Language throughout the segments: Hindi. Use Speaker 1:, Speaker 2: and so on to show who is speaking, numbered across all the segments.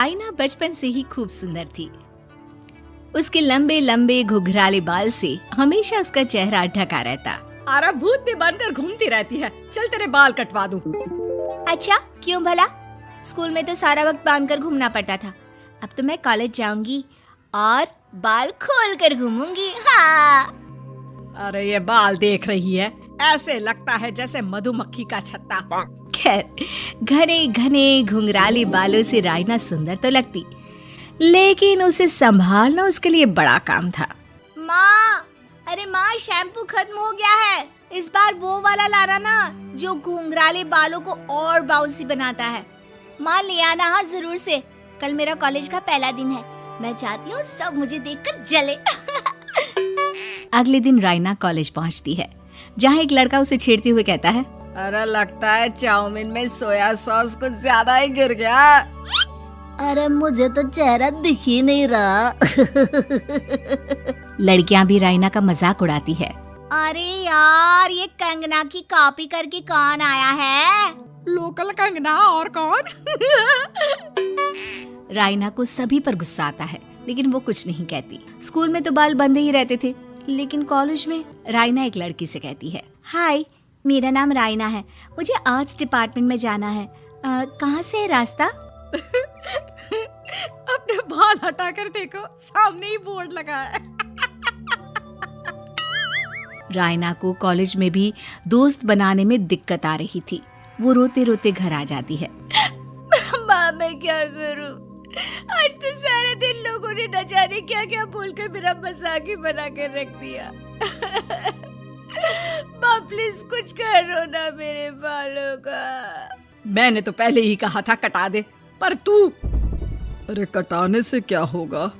Speaker 1: रायना बचपन से ही खूब सुंदर थी। उसके लंबे लंबे घुघराले बाल से हमेशा उसका चेहरा ढका रहता।
Speaker 2: अरे भूत भी बनकर घूमती रहती है, चल तेरे बाल कटवा दूं।
Speaker 1: अच्छा, क्यों भला? स्कूल में तो सारा वक्त बांधकर घूमना पड़ता था। अब तो मैं कॉलेज जाऊंगी और बाल खोल कर घूमूंगी। हाँ।
Speaker 2: अरे ये बाल देख रही है, ऐसे लगता है जैसे मधुमक्खी का छत्ता।
Speaker 1: खैर, घने घने घुंघराले बालों से रायना सुंदर तो लगती, लेकिन उसे संभालना उसके लिए बड़ा काम था। माँ, अरे माँ, शैम्पू खत्म हो गया है। इस बार वो वाला लाना ना, जो घुंघराले बालों को और बाउंसी बनाता है। माँ ले आना, हाँ जरूर से। कल मेरा कॉलेज का पहला दिन है, मैं चाहती हूँ सब मुझे देखकर जले। अगले दिन रायना कॉलेज पहुँचती है, जहाँ एक लड़का उसे छेड़ते हुए कहता है,
Speaker 2: अरे लगता है चाउमीन में सोया सॉस कुछ ज्यादा ही गिर गया।
Speaker 1: अरे मुझे तो चेहरा दिख ही नहीं रहा। लड़कियां भी रायना का मजाक उड़ाती है। अरे यार, ये कंगना की कॉपी करके कौन आया है?
Speaker 2: लोकल कंगना और कौन?
Speaker 1: रायना को सभी पर गुस्सा आता है, लेकिन वो कुछ नहीं कहती। स्कूल में तो बाल बंधे ही रहते थे, लेकिन कॉलेज में रायना एक लड़की से कहती है, हाय, मेरा नाम रायना है, मुझे आर्ट्स डिपार्टमेंट में जाना है। कहाँ से है रास्ता?
Speaker 2: अपने बाल हटा कर देखो, सामने ही बोर्ड लगा है।
Speaker 1: रायना को कॉलेज में भी दोस्त बनाने में दिक्कत आ रही थी। वो रोते रोते घर आ जाती है। माँ, मैं क्या करूं? आज तो सारा दिन लोगों ने न जाने क्या क्या बोलकर मेरा मजाक ही बना कर रख दिया। माँ प्लीज कुछ करो ना मेरे बालों का।
Speaker 2: मैंने तो पहले ही कहा था कटा दे, पर तू। अरे कटाने से क्या होगा,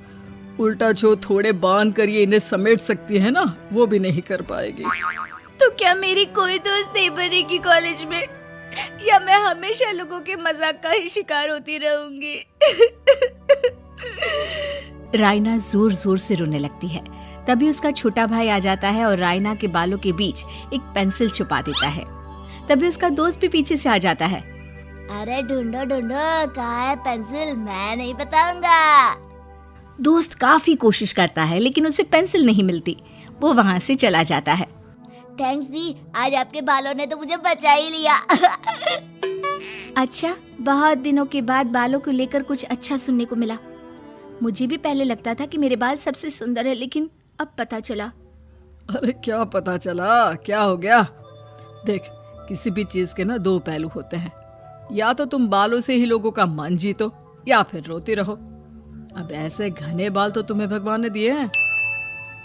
Speaker 2: उल्टा जो थोड़े बांध कर ये इन्हें समेट सकती है ना, वो भी नहीं कर पाएगी।
Speaker 1: तो क्या मेरी कोई दोस्त नहीं बनेगी कॉलेज में, या मैं हमेशा लोगों के मजाक का ही शिकार होती रहूंगी? रायना जोर जोर से रोने लगती है। तभी उसका छोटा भाई आ जाता है और रायना के बालों के बीच एक पेंसिल छुपा देता है। तभी उसका दोस्त भी पीछे से आ जाता है। अरे ढूंढो ढूंढो, कहाँ है पेंसिल? मैं नहीं बताऊंगा। दोस्त काफी कोशिश करता है, लेकिन उसे पेंसिल नहीं मिलती। वो वहाँ से चला जाता है। थैंक्स दी, आज आपके बालों ने तो मुझे बचा ही लिया। अच्छा, बहुत दिनों के बाद बालों को लेकर कुछ अच्छा सुनने को मिला। मुझे भी पहले लगता था कि मेरे बाल सबसे सुंदर है, लेकिन अब पता चला।
Speaker 2: अरे क्या पता चला, क्या हो गया? देख, किसी भी चीज के ना दो पहलू होते हैं, या तो तुम बालों से ही लोगों का मन जीतो, या फिर रोती रहो। अब ऐसे घने बाल तो तुम्हें भगवान ने दिए हैं।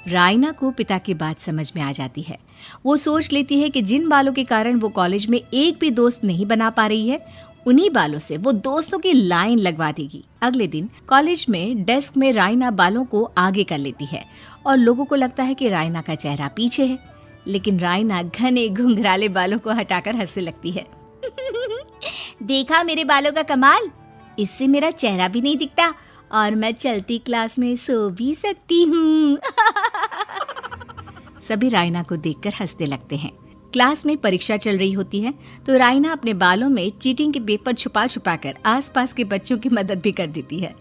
Speaker 1: रायना को पिता की बात समझ में आ जाती है। वो सोच लेती है कि जिन बालों के कारण वो कॉलेज में एक भी दोस्त नहीं बना पा रही है, उन्हीं बालों से वो दोस्तों की लाइन लगवा देगी। अगले दिन कॉलेज में डेस्क में रायना बालों को आगे कर लेती है और लोगों को लगता है कि रायना का चेहरा पीछे है, लेकिन रायना घने घुंघराले बालों को हटाकर हंसने लगती है। देखा मेरे बालों का कमाल, इससे मेरा चेहरा भी नहीं दिखता और मैं चलती क्लास में सो भी सकती हूँ। सभी रायना को देखकर हंसने लगते हैं। क्लास में परीक्षा चल रही होती है, तो रायना अपने बालों में चीटिंग के पेपर छुपा छुपा कर आसपास के बच्चों की मदद भी कर देती है,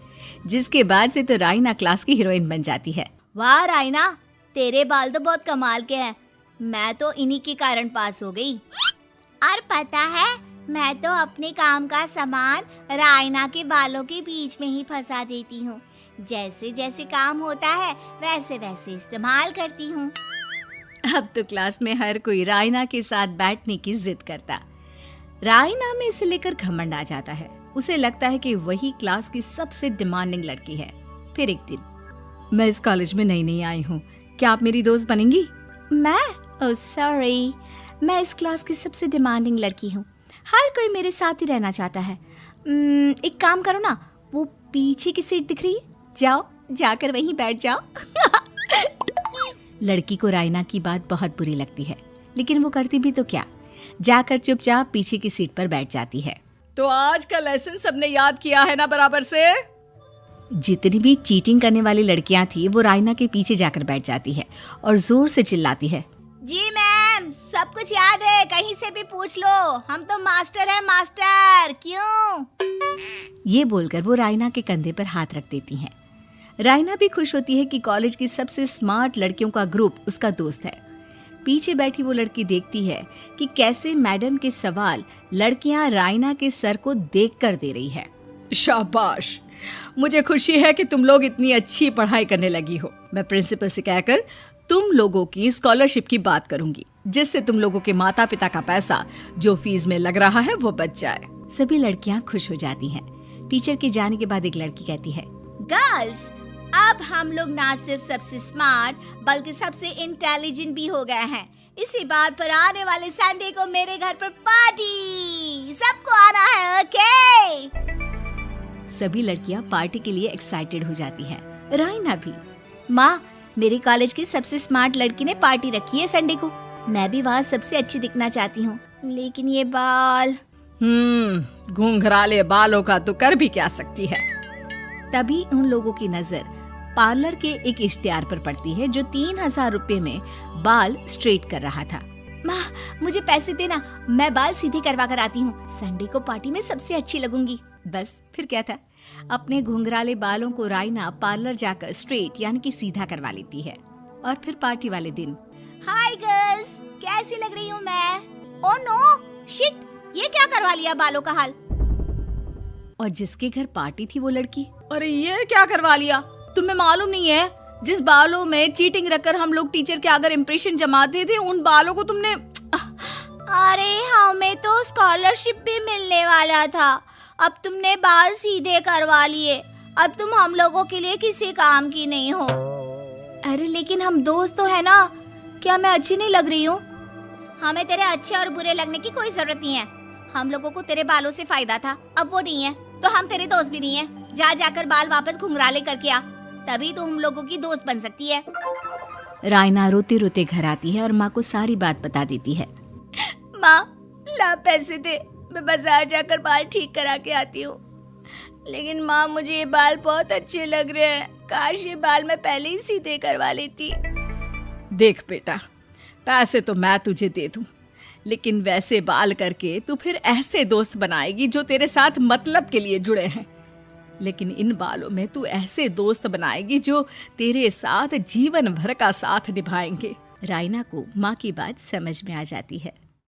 Speaker 1: जिसके बाद से तो रायना क्लास की हीरोइन बन जाती है। वाह रायना, तेरे बाल तो बहुत कमाल के हैं। मैं तो इन्हीं के कारण पास हो गई। और पता है, मैं तो अपने काम का सामान रायना के बालों के बीच में ही फंसा देती हूँ। जैसे जैसे काम होता है वैसे वैसे इस्तेमाल करती हूँ। अब तो क्लास में हर कोई रायना के साथ बैठने की जिद करता। रायना में इसे लेकर घमंड आ जाता है। उसे लगता है कि वही क्लास की सबसे डिमांडिंग लड़की है। फिर एक दिन,
Speaker 2: मैं इस कॉलेज में नई नई आई हूँ, क्या आप मेरी दोस्त बनेंगी?
Speaker 1: मैं? ओह सॉरी, मैं इस क्लास की सबसे डिमांडिंग लड़की हूँ। हर कोई मेरे साथ ही रहना चाहता है। एक काम करो ना, वो पीछे की सीट दिख रही है, जाओ जाकर वहीं बैठ जाओ। लड़की को रायना की बात बहुत बुरी लगती है, लेकिन वो करती भी तो क्या, जाकर चुपचाप पीछे की सीट पर बैठ जाती है।
Speaker 2: तो आज का लेसन सबने याद किया है ना बराबर से?
Speaker 1: जितनी भी चीटिंग करने वाली लड़कियां थी, वो रायना के पीछे जाकर बैठ जाती है और जोर से चिल्लाती है, जी मैम, सब कुछ याद है, कहीं से भी पूछ लो, हम तो मास्टर हैं मास्टर। क्यों? ये बोलकर वो रायना के कंधे पर हाथ रख देती हैं। रायना भी खुश होती है कि कॉलेज की सबसे स्मार्ट लड़कियों का ग्रुप उसका दोस्त है। पीछे बैठी वो लड़की देखती है कि कैसे मैडम के सवाल लड़कियां रायना के सर को देखकर दे रही है।
Speaker 2: शाबाश, मुझे खुशी है कि तुम लोग इतनी अच्छी पढ़ाई करने लगी हो। मैं प्रिंसिपल से कहकर तुम लोगों की स्कॉलरशिप की बात करूंगी, जिससे तुम लोगों के माता पिता का पैसा जो फीस में लग रहा है वो बच जाए।
Speaker 1: सभी लड़कियां खुश हो जाती हैं। टीचर के जाने के बाद एक लड़की कहती है, गर्ल्स, अब हम लोग ना सिर्फ सबसे स्मार्ट बल्कि सबसे इंटेलिजेंट भी हो गए हैं। इसी बात पर आने वाले संडे को मेरे घर पर पार्टी, सबको आना है, ओके? सभी लड़कियां पार्टी के लिए एक्साइटेड हो जाती हैं। रायना भी। माँ, मेरे कॉलेज की सबसे स्मार्ट लड़की ने पार्टी रखी है संडे को। मैं भी वहाँ सबसे अच्छी दिखना चाहती हूँ, लेकिन ये बाल।
Speaker 2: घुंघराले बालों का तो कर भी क्या सकती है।
Speaker 1: तभी उन लोगों की नजर पार्लर के एक इश्तिहार पर पड़ती है जो 3000 रुपए में बाल स्ट्रेट कर रहा था। माँ, मुझे पैसे देना, मैं बाल सीधे करवा कर आती हूँ, संडे को पार्टी में सबसे अच्छी लगूंगी। बस फिर क्या था, अपने घुंघराले बालों को रायना पार्लर जाकर स्ट्रेट यानी कि सीधा करवा लेती है। और फिर पार्टी वाले दिन, हाय गर्ल्स, कैसी लग रही हूँ मैं? ओह नो, शिट, ये क्या करवा लिया बालों का हाल? और जिसके घर पार्टी थी वो लड़की,
Speaker 2: अरे ये क्या करवा लिया? तुम्हें मालूम नहीं है, जिस बालों में चीटिंग रखकर हम लोग टीचर के अगर इम्प्रेशन जमाते थे, उन बालों को तुमने।
Speaker 1: अरे हमें तो स्कॉलरशिप भी मिलने वाला था, अब तुमने बाल सीधे करवा लिए, अब तुम हम लोगों के लिए किसी काम की नहीं हो। अरे लेकिन हम दोस्त तो है ना, क्या मैं अच्छी नहीं लग रही हूँ? हमें तेरे अच्छे और बुरे लगने की कोई जरूरत नहीं है। हम लोगों को तेरे बालों से फायदा था, अब वो नहीं है तो हम तेरे दोस्त भी नहीं है। जा जाकर बाल वापस घुंघराले करके आ, तभी तो हम लोगों की दोस्त बन सकती है। रायना रोते रोते घर आती है और माँ को सारी बात बता देती है। माँ, ला पैसे दे, मैं बाजार जाकर बाल ठीक करा के आती हूँ। लेकिन माँ, मुझे ये बाल बहुत अच्छे लग रहे हैं, काश ये बाल मैं पहले ही सीधे करवा लेती।
Speaker 2: देख बेटा, पैसे तो मैं तुझे दे दूं, लेकिन वैसे बाल करके तू फिर ऐसे दोस्त बनाएगी जो तेरे साथ मतलब के लिए जुड़े हैं। लेकिन इन बालों में तू ऐसे दोस्त बनाएगी जो तेरे साथ जीवन भर का साथ निभाएंगे। रायना को माँ की बात समझ में आ जाती है।